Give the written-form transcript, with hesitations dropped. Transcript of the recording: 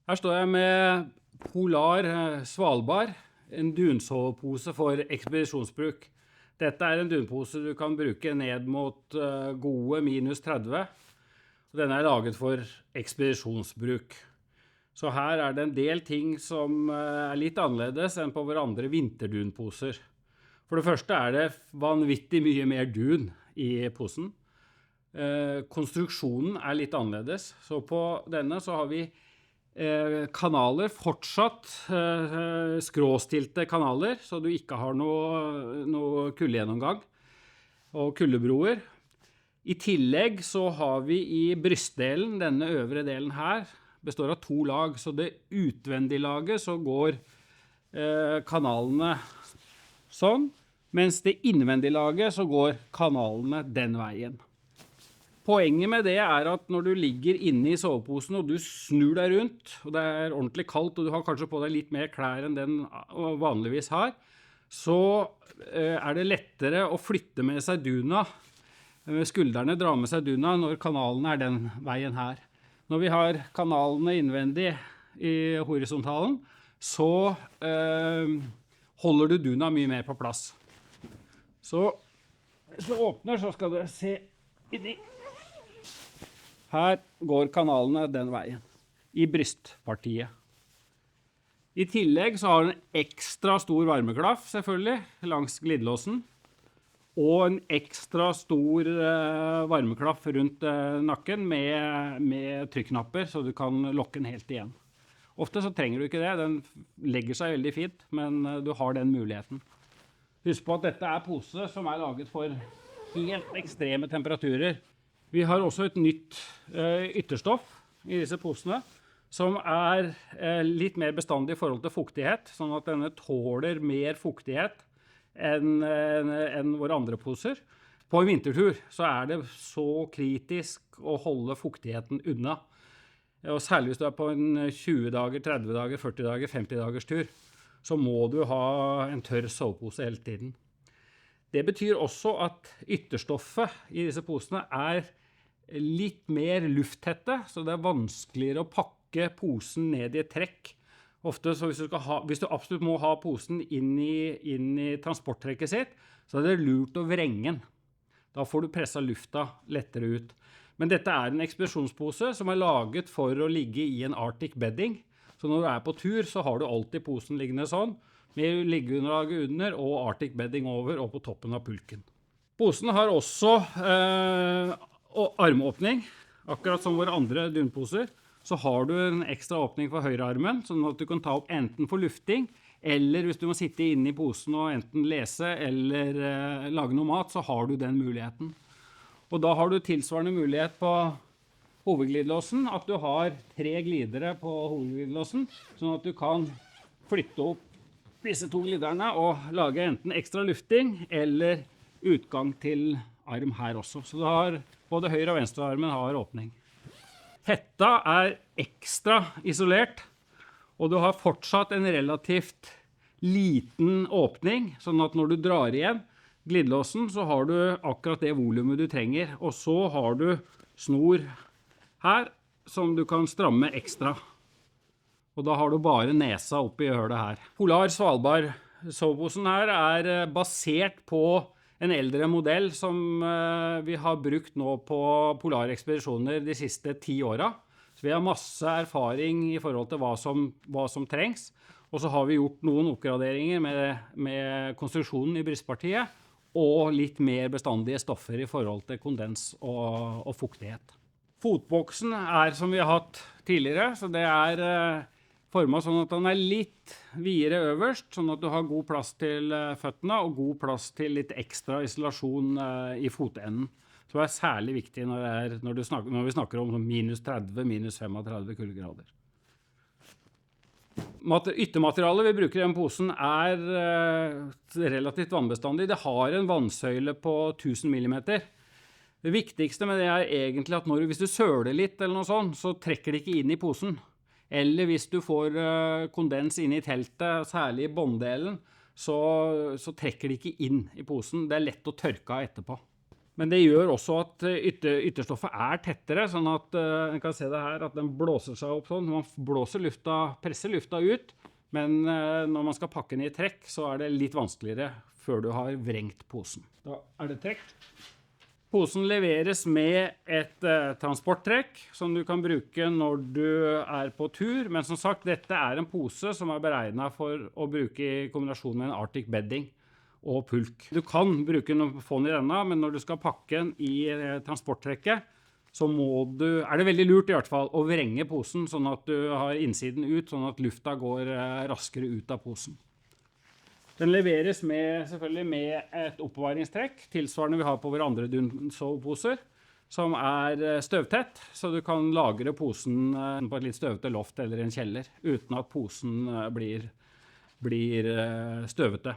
Her står jeg med Polar Svalbard, en dunsovepose for ekspedisjonsbruk. Dette er en dunpose du kan bruke ned mot gode minus 30. Og denne er laget for ekspedisjonsbruk. Så her er det en del ting som er litt annerledes enn på våre andre vinterdunposer. For det første er det vanvittig mye mer dun i posen. Konstruksjonen er litt annerledes. Så på denne så har vi kanaler, fortsatt skråstilte kanaler, så du ikke har noe kuldegjennomgang og kuldebroer. I tillegg så har vi i brystdelen, denne øvre delen her, består av 2 lag, så det utvendige laget så går kanalene sånn, mens det innvendige laget så går kanalene den veien. Poenget med det er at når du ligger inne i soveposen og du snur deg rundt, og det er ordentlig kaldt og du har kanskje på deg litt mer klær enn den vanligvis har, så er det lettere å flytte med seg duna. Skuldrene drar med seg duna når kanalen er den veien her. Når vi har kanalene innvendig i horisontalen, så holder du duna mye mer på plass. Så hvis du åpner, så skal du se inni. Her går kanalene den veien, i brystpartiet. I tillegg så har den en ekstra stor varmeklaff, selvfølgelig, langs glidelåsen, og en ekstra stor varmeklaff rundt nakken med trykknapper, så du kan lokke den helt igjen. Ofte så trenger du ikke det, den legger seg veldig fint, men du har den muligheten. Husk på at dette er pose som er laget for helt ekstreme temperaturer. Vi har også et nytt ytterstoff i disse posene, som er litt mer bestandig i forhold til fuktighet, sånn at denne tåler mer fuktighet enn våre andre poser. På en vintertur så er det så kritisk å holde fuktigheten unna. Og særlig hvis du er på en 20 dager, 30 dager, 40 dager, 50 dagers tur, så må du ha en tørr sovepose hele tiden. Det betyr også at ytterstoffet i disse posene er litt mer lufttette, så det er vanskeligere å pakke posen ned i et trekk. Ofte, så hvis du absolutt må ha posen inn i transporttrekket sitt, så er det lurt å vrenge den. Da får du presset lufta lettere ut. Men dette er en ekspedisjonspose som er laget for å ligge i en Arctic bedding. Så når du er på tur, så har du alltid posen liggende sånn, med liggeunderlaget under og Arctic bedding over og på toppen av pulken. Posen har også armåpning, akkurat som våre andre dunposer. Så har du en ekstra åpning for høyrearmen, sånn at du kan ta opp enten for lufting, eller hvis du må sitte inne i posen og enten lese eller lage noe mat, så har du den muligheten. Og da har du tilsvarende mulighet på hovedglidelåsen, at du har 3 glidere på hovedglidelåsen, sånn at du kan flytte opp disse 2 gliderne og lage enten ekstra lufting eller utgang til arm her også. Så du har både høyre og venstre armen har åpning. Hetta er ekstra isolert, og du har fortsatt en relativt liten åpning, sånn at når du drar igjen glidelåsen, så har du akkurat det volumet du trenger. Og så har du snor her, som du kan stramme ekstra. Og da har du bare nesa opp i hølet her. Polar Svalbard soveposen her er basert på en eldre modell som vi har brukt nå på polarekspedisjoner de siste 10 årene. Så vi har masse erfaring i forhold til hva som trengs. Og så har vi gjort noen oppgraderinger med konstruksjonen i brystpartiet, og litt mer bestandige stoffer i forhold til kondens og fuktighet. Fotboksen er som vi har hatt tidligere, så det er formet sånn at den er litt videre øverst, sånn at du har god plass til føttene og god plass til litt ekstra isolasjon i fotenden. Så det er særlig viktig når vi snakker om minus 30, minus 35 kuldegrader. Yttermaterialet vi bruker i den posen er relativt vannbestandig. Det har en vannsøyle på 1000 millimeter. Det viktigste med det er egentlig at hvis du søler litt eller noe sånt, så trekker det ikke inn i posen. Eller hvis du får kondens inn i teltet, særlig i bånddelen, så trekker det ikke inn i posen. Det er lett å tørke av etterpå. Men det gjør også at ytterstoffet tettere, sånn at en kan se det her, at den blåser seg opp sånn. Man blåser lufta, presser lufta ut, men når man skal pakke den i trekk, så det litt vanskeligere før du har vrengt posen. Da det trekt. Posen leveres med et transporttrekk som du kan bruke når du på tur, men som sagt, dette en pose som beregnet for å bruke i kombinasjon med en Arctic bedding og pulk. Du kan bruke noen fond i denne, men når du skal pakke den i transporttrekket, så det veldig lurt i hvert fall å vrenge posen sånn at du har innsiden ut, sånn at lufta går raskere ut av posen. Den leveres selvfølgelig med et oppbevaringstrekk, tilsvarende vi har på våre andre dunsoveposer, som støvtett, så du kan lagre posen på et litt støvete loft eller en kjeller, uten at posen blir støvete.